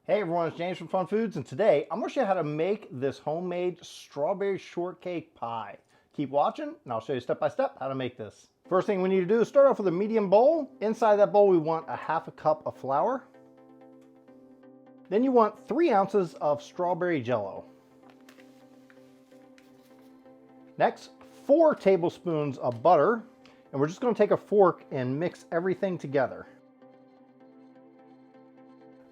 Hey everyone, it's James from FunFoods, and today I'm going to show you how to make this homemade strawberry shortcake pie. Keep watching and I'll show you step by step how to make this. First thing we need to do is start off with a medium bowl. Inside that bowl we want a half a cup of flour. Then you want 3 ounces of strawberry jello. Next, 4 tablespoons of butter, and we're just going to take a fork and mix everything together.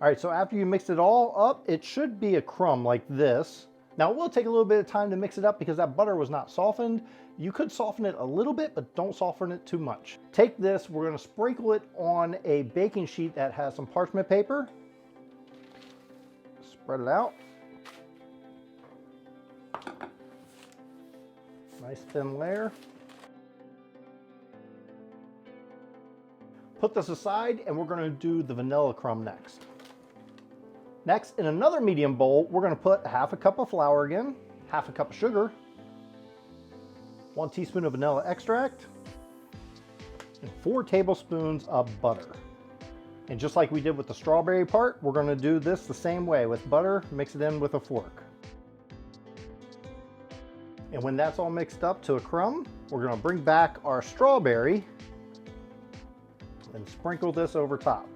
All right, so after you mix it all up, it should be a crumb like this. Now it will take a little bit of time to mix it up because that butter was not softened. You could soften it a little bit, but don't soften it too much. Take this, we're gonna sprinkle it on a baking sheet that has some parchment paper. Spread it out. Nice thin layer. Put this aside and we're gonna do the vanilla crumb next. Next, in another medium bowl, we're going to put half a cup of flour again, half a cup of sugar, 1 teaspoon of vanilla extract, and 4 tablespoons of butter. And just like we did with the strawberry part, we're going to do this the same way with butter, mix it in with a fork. And when that's all mixed up to a crumb, we're going to bring back our strawberry and sprinkle this over top.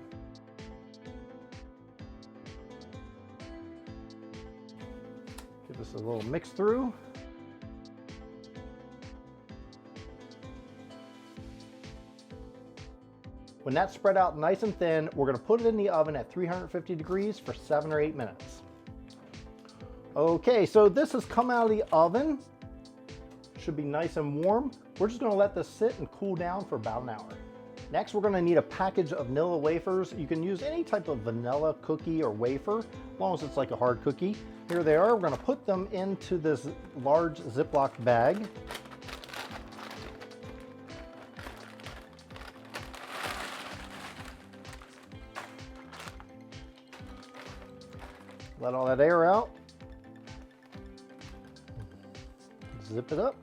Give this a little mix through. When that's spread out nice and thin, we're going to put it in the oven at 350 degrees for 7 or 8 minutes. Okay, so this has come out of the oven. Should be nice and warm. We're just going to let this sit and cool down for about an hour. Next, we're going to need a package of vanilla wafers. You can use any type of vanilla cookie or wafer, as long as it's like a hard cookie. Here they are. We're going to put them into this large Ziploc bag. Let all that air out. Zip it up.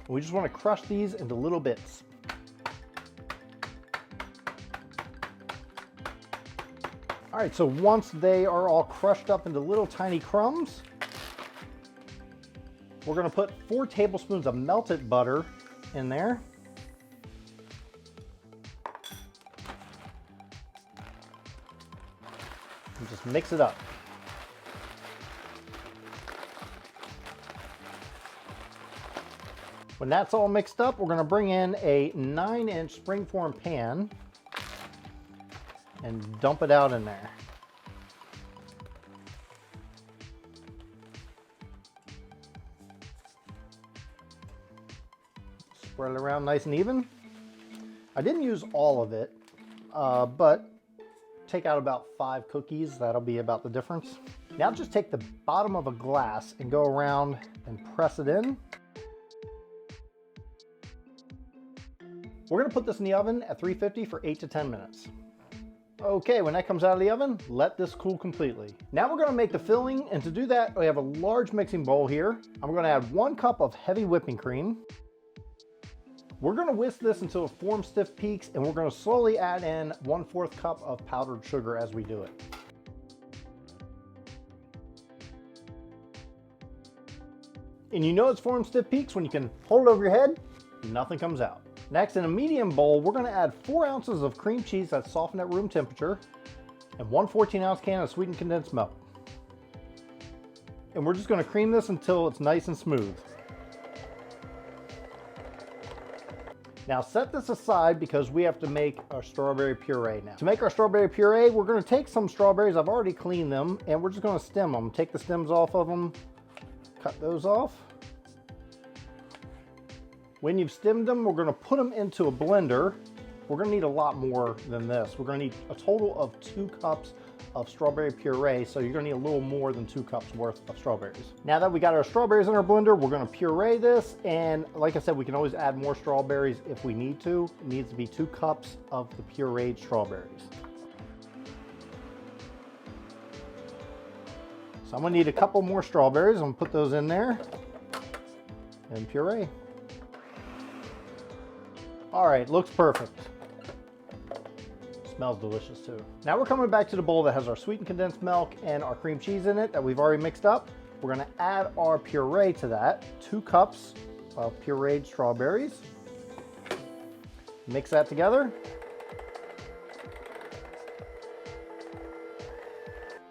We just want to crush these into little bits. All right, so once they are all crushed up into little tiny crumbs, we're going to put 4 tablespoons of melted butter in there. And just mix it up. When that's all mixed up, we're going to bring in a 9-inch springform pan and dump it out in there. Spread it around nice and even. I didn't use all of it, but take out about 5 cookies. That'll be about the difference. Now just take the bottom of a glass and go around and press it in. We're going to put this in the oven at 350 for 8 to 10 minutes. Okay, when that comes out of the oven, let this cool completely. Now we're going to make the filling, and to do that, we have a large mixing bowl here. I'm going to add 1 cup of heavy whipping cream. We're going to whisk this until it forms stiff peaks, and we're going to slowly add in 1/4 cup of powdered sugar as we do it. And you know it's formed stiff peaks when you can hold it over your head, nothing comes out. Next, in a medium bowl, we're going to add 4 ounces of cream cheese that's softened at room temperature and 1 14-ounce can of sweetened condensed milk. And we're just going to cream this until it's nice and smooth. Now set this aside because we have to make our strawberry puree now. To make our strawberry puree, we're going to take some strawberries. I've already cleaned them, and we're just going to stem them. Take the stems off of them, cut those off. When you've stemmed them, we're going to put them into a blender. We're going to need a lot more than this. We're going to need a total of 2 cups of strawberry puree, so you're going to need a little more than 2 cups worth of strawberries. Now that we got our strawberries in our blender, we're going to puree this, and like I said, we can always add more strawberries if we need to. It needs to be 2 cups of the pureed strawberries. So I'm going to need a couple more strawberries. I'm going to put those in there and puree. All right, looks perfect. smells delicious too. Now we're coming back to the bowl that has our sweetened condensed milk and our cream cheese in it that we've already mixed up. We're gonna add our puree to that, 2 cups of pureed strawberries. Mix that together.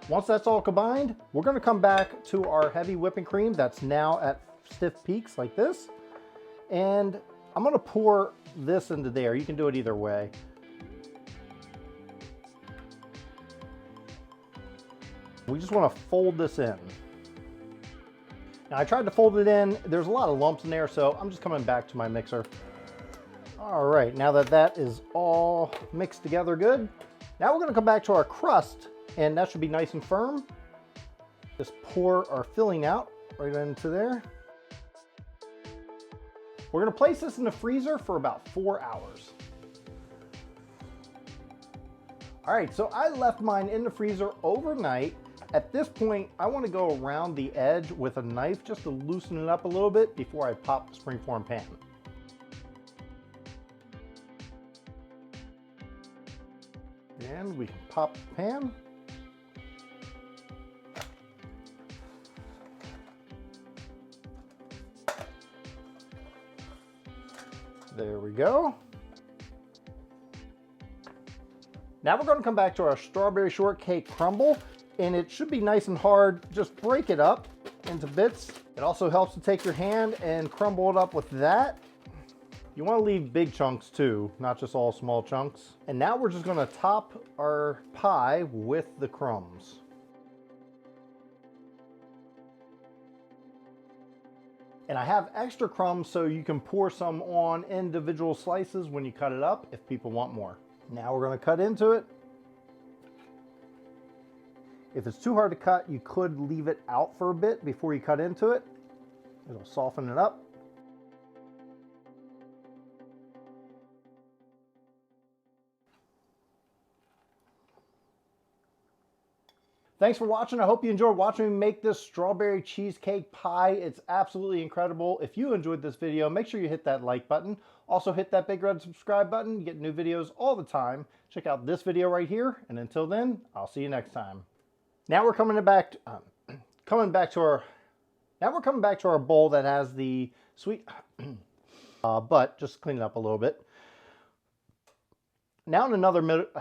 Once that's all combined, we're gonna come back to our heavy whipping cream that's now at stiff peaks like this. And I'm gonna pour this into there. You can do it either way. We just wanna fold this in. Now I tried to fold it in. There's a lot of lumps in there, so I'm just coming back to my mixer. All right, now that that is all mixed together good, now we're gonna come back to our crust, and that should be nice and firm. Just pour our filling out right into there. We're gonna place this in the freezer for about 4 hours. All right, so I left mine in the freezer overnight. At this point, I wanna go around the edge with a knife just to loosen it up a little bit before I pop the springform pan. And we can pop the pan. There we go. Now we're going to come back to our strawberry shortcake crumble, and it should be nice and hard. Just break it up into bits. It also helps to take your hand and crumble it up with that. You want to leave big chunks too, not just all small chunks. And now we're just going to top our pie with the crumbs. And I have extra crumbs so you can pour some on individual slices when you cut it up if people want more. Now we're going to cut into it. If it's too hard to cut, you could leave it out for a bit before you cut into it. It'll soften it up. Thanks for watching. I hope you enjoyed watching me make this strawberry cheesecake pie. It's absolutely incredible. If you enjoyed this video, make sure you hit that like button. Also hit that big red subscribe button. You get new videos all the time. Check out this video right here. And until then, I'll see you next time. Now we're coming back to our bowl that has the sweet, but just clean it up a little bit. Now in another minute.